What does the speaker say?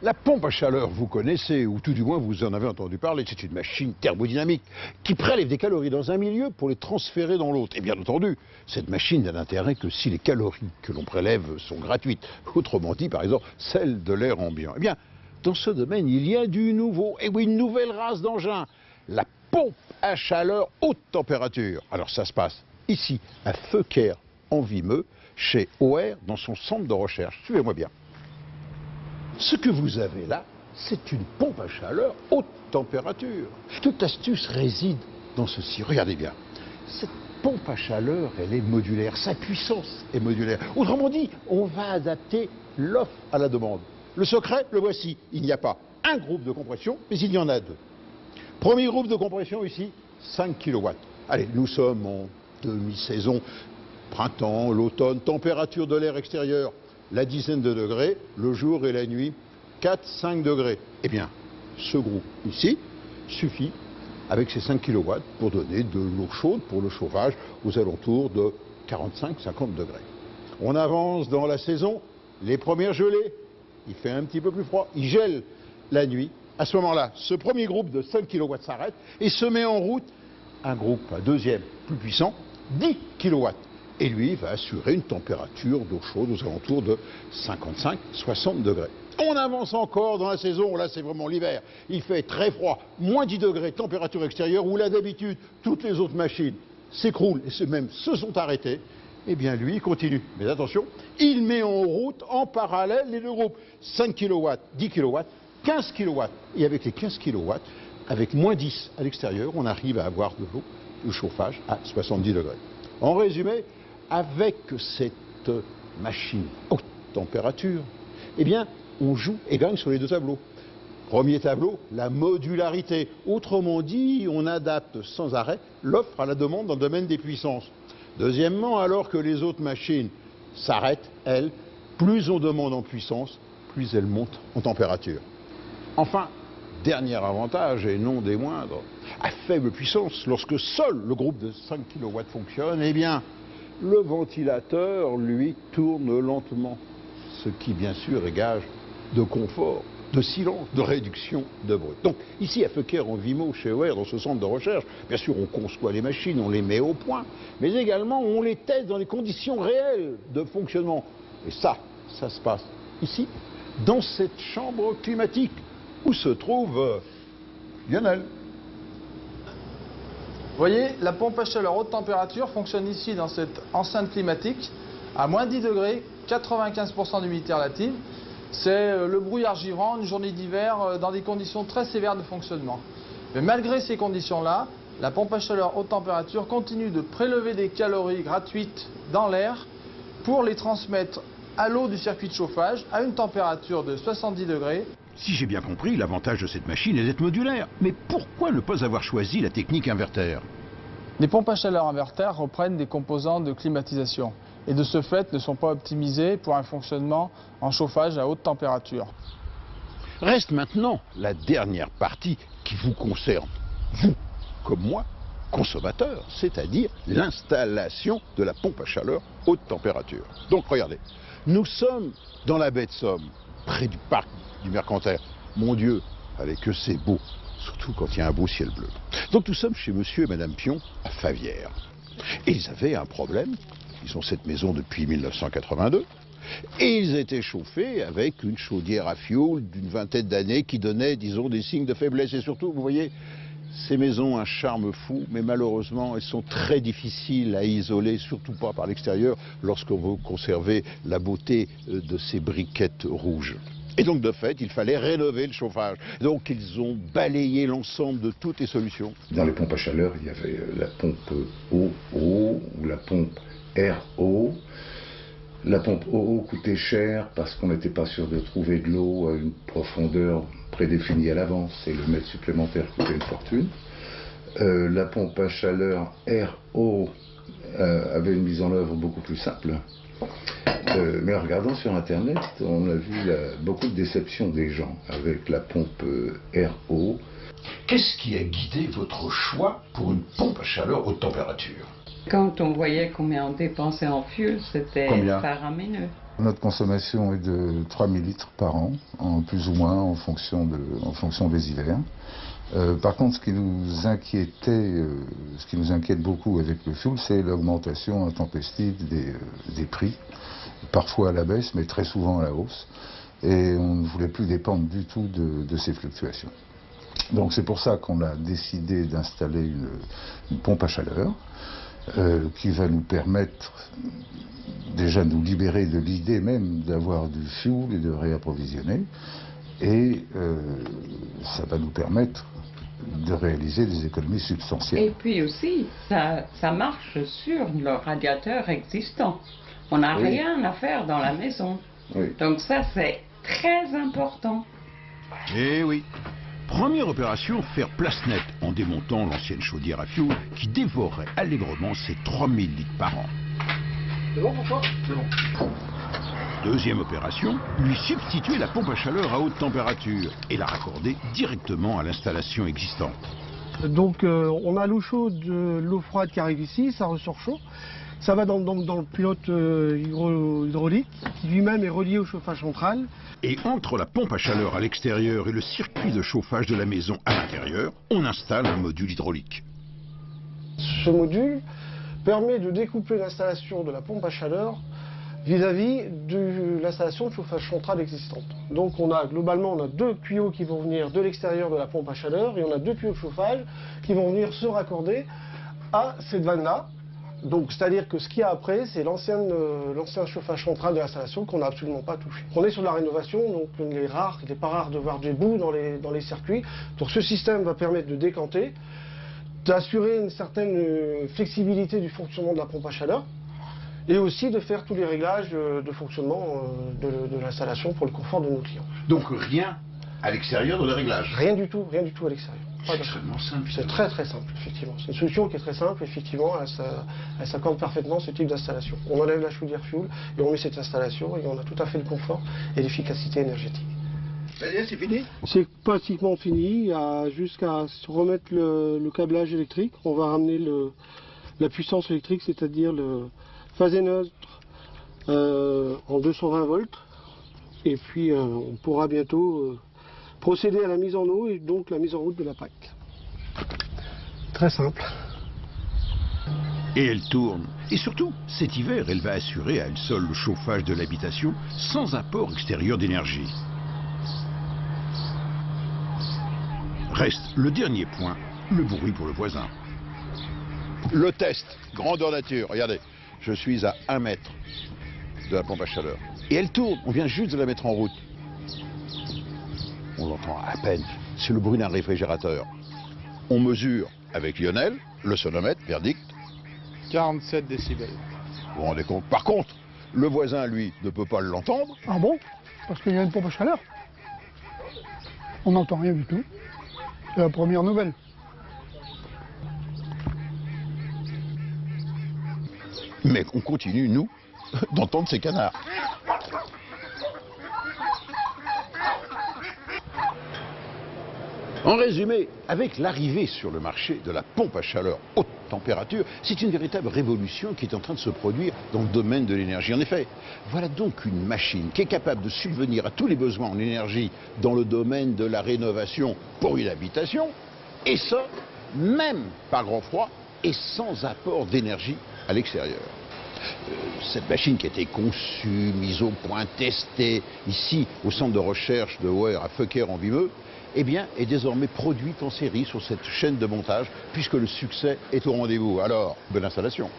La pompe à chaleur, vous connaissez, ou tout du moins vous en avez entendu parler, c'est une machine thermodynamique qui prélève des calories dans un milieu pour les transférer dans l'autre. Et bien entendu, cette machine n'a d'intérêt que si les calories que l'on prélève sont gratuites. Autrement dit, par exemple, celles de l'air ambiant. Eh bien, dans ce domaine, il y a du nouveau, et oui, une nouvelle race d'engin, la pompe à chaleur haute température. Alors ça se passe ici, à Feuquer, en Vimeu, chez OR, dans son centre de recherche. Suivez-moi bien. Ce que vous avez là, c'est une pompe à chaleur haute température. Toute l'astuce réside dans ceci. Regardez bien. Cette pompe à chaleur, elle est modulaire. Sa puissance est modulaire. Autrement dit, on va adapter l'offre à la demande. Le secret, le voici. Il n'y a pas un groupe de compression, mais il y en a deux. Premier groupe de compression ici, 5 kW. Allez, nous sommes en demi-saison, printemps, l'automne, température de l'air extérieur, la dizaine de degrés, le jour et la nuit, 4-5 degrés. Eh bien, ce groupe ici suffit avec ces 5 kW pour donner de l'eau chaude pour le chauffage aux alentours de 45-50 degrés. On avance dans la saison, les premières gelées, il fait un petit peu plus froid, il gèle la nuit. À ce moment-là, ce premier groupe de 5 kW s'arrête et se met en route un groupe, un deuxième, plus puissant, 10 kW. Et lui va assurer une température d'eau chaude aux alentours de 55-60 degrés. On avance encore dans la saison, là c'est vraiment l'hiver. Il fait très froid, moins 10 degrés, température extérieure, où là d'habitude, toutes les autres machines s'écroulent et même se sont arrêtées. Eh bien lui, il continue. Mais attention, il met en route en parallèle les deux groupes. 5 kW, 10 kW, 15 kW. Et avec les 15 kW, avec moins 10 à l'extérieur, on arrive à avoir de l'eau, le chauffage à 70 degrés. En résumé, avec cette machine haute température, eh bien, on joue et gagne sur les deux tableaux. Premier tableau, la modularité. Autrement dit, on adapte sans arrêt l'offre à la demande dans le domaine des puissances. Deuxièmement, alors que les autres machines s'arrêtent, elles, plus on demande en puissance, plus elles montent en température. Enfin, dernier avantage, et non des moindres, à faible puissance, lorsque seul le groupe de 5 kW fonctionne, eh bien, le ventilateur, lui, tourne lentement, ce qui, bien sûr, est gage de confort, de silence, de réduction de bruit. Donc, ici, à Feuquer, en Vimeu, chez OR, dans ce centre de recherche, bien sûr, on conçoit les machines, on les met au point, mais également, on les teste dans les conditions réelles de fonctionnement. Et ça se passe ici, dans cette chambre climatique, où se trouve Lionel. Vous voyez, la pompe à chaleur haute température fonctionne ici dans cette enceinte climatique à moins 10 degrés, 95% d'humidité relative. C'est le brouillard givrant, une journée d'hiver dans des conditions très sévères de fonctionnement. Mais malgré ces conditions-là, la pompe à chaleur haute température continue de prélever des calories gratuites dans l'air pour les transmettre à l'eau du circuit de chauffage à une température de 70 degrés. Si j'ai bien compris, l'avantage de cette machine est d'être modulaire. Mais pourquoi ne pas avoir choisi la technique inverter? Les pompes à chaleur invertères reprennent des composants de climatisation et de ce fait ne sont pas optimisées pour un fonctionnement en chauffage à haute température. Reste maintenant la dernière partie qui vous concerne, vous comme moi, consommateurs, c'est-à-dire l'installation de la pompe à chaleur haute température. Donc regardez, nous sommes dans la baie de Somme, près du parc du Mercantaire. Mon Dieu, avec eux c'est beau, surtout quand il y a un beau ciel bleu. Donc nous sommes chez monsieur et madame Pion à Favières. Et ils avaient un problème, ils ont cette maison depuis 1982, et ils étaient chauffés avec une chaudière à fioul d'une vingtaine d'années qui donnait, disons, des signes de faiblesse. Et surtout, vous voyez, ces maisons ont un charme fou, mais malheureusement, elles sont très difficiles à isoler, surtout pas par l'extérieur, lorsqu'on veut conserver la beauté de ces briquettes rouges. Et donc, de fait, il fallait rénover le chauffage. Donc, ils ont balayé l'ensemble de toutes les solutions. Dans les pompes à chaleur, il y avait la pompe OO ou la pompe RO. La pompe OO coûtait cher parce qu'on n'était pas sûr de trouver de l'eau à une profondeur prédéfinie à l'avance et le mètre supplémentaire coûtait une fortune. La pompe à chaleur RO avait une mise en œuvre beaucoup plus simple. Mais en regardant sur Internet, on a vu beaucoup de déception des gens avec la pompe RO. Qu'est-ce qui a guidé votre choix pour une pompe à chaleur haute température? Quand on voyait combien on dépensait en fuel, c'était faramineux. Notre consommation est de 3000 litres par an, en plus ou moins en fonction des hivers. Par contre, ce qui nous inquiète beaucoup avec le fioul, c'est l'augmentation intempestive des prix, parfois à la baisse, mais très souvent à la hausse. Et on ne voulait plus dépendre du tout de ces fluctuations. Donc c'est pour ça qu'on a décidé d'installer une pompe à chaleur qui va nous permettre déjà de nous libérer de l'idée même d'avoir du fioul et de réapprovisionner. Et ça va nous permettre de réaliser des économies substantielles. Et puis aussi, ça marche sur le radiateur existant. On n'a rien à faire dans la maison. Oui. Donc ça, c'est très important. Eh oui. Première opération, faire place nette en démontant l'ancienne chaudière à fioul qui dévorait allègrement ses 3000 litres par an. C'est bon pour toi? C'est bon. Deuxième opération, lui substituer la pompe à chaleur à haute température et la raccorder directement à l'installation existante. Donc on a l'eau chaude, l'eau froide qui arrive ici, ça ressort chaud. Ça va dans le pilote hydraulique qui lui-même est relié au chauffage central. Et entre la pompe à chaleur à l'extérieur et le circuit de chauffage de la maison à l'intérieur, on installe un module hydraulique. Ce module permet de découpler l'installation de la pompe à chaleur vis-à-vis de l'installation de chauffage central existante. Donc globalement on a deux tuyaux qui vont venir de l'extérieur de la pompe à chaleur et on a deux tuyaux de chauffage qui vont venir se raccorder à cette vanne-là. Donc c'est-à-dire que ce qu'il y a après, c'est l'ancien chauffage central de l'installation qu'on n'a absolument pas touché. On est sur la rénovation, donc il n'est pas rare de voir des bouts dans les circuits. Donc ce système va permettre de décanter, d'assurer une certaine flexibilité du fonctionnement de la pompe à chaleur, et aussi de faire tous les réglages de fonctionnement de l'installation pour le confort de nos clients. Donc rien à l'extérieur de les réglages. Rien du tout à l'extérieur. C'est extrêmement simple. C'est très très simple, effectivement. C'est une solution qui est très simple, effectivement, elle s'accorde parfaitement à ce type d'installation. On enlève la chaudière fioul et on met cette installation et on a tout à fait le confort et l'efficacité énergétique. C'est fini? C'est pratiquement fini, il y a jusqu'à remettre le câblage électrique. On va ramener la puissance électrique, c'est-à-dire le phasé neutre en 220 volts. Et puis on pourra bientôt procéder à la mise en eau et donc la mise en route de la PAC. Très simple. Et elle tourne. Et surtout, cet hiver, elle va assurer à elle seule le chauffage de l'habitation sans apport extérieur d'énergie. Reste le dernier point, le bruit pour le voisin. Le test, grandeur nature. Regardez, je suis à 1 mètre de la pompe à chaleur. Et elle tourne, on vient juste de la mettre en route. On l'entend à peine, c'est le bruit d'un réfrigérateur. On mesure avec Lionel, le sonomètre, verdict. 47 décibels. Vous vous rendez compte? Par contre, le voisin, lui, ne peut pas l'entendre. Ah bon? Parce qu'il y a une pompe à chaleur. On n'entend rien du tout. C'est la première nouvelle. Mais on continue, nous, d'entendre ces canards. En résumé, avec l'arrivée sur le marché de la pompe à chaleur haute température, c'est une véritable révolution qui est en train de se produire dans le domaine de l'énergie. En effet, voilà donc une machine qui est capable de subvenir à tous les besoins en énergie dans le domaine de la rénovation pour une habitation, et ça, même par grand froid et sans apport d'énergie à l'extérieur. Cette machine qui a été conçue, mise au point, testée ici au centre de recherche de Weir à Feuquer en Vimeux, eh bien, est désormais produite en série sur cette chaîne de montage puisque le succès est au rendez-vous. Alors, bonne installation.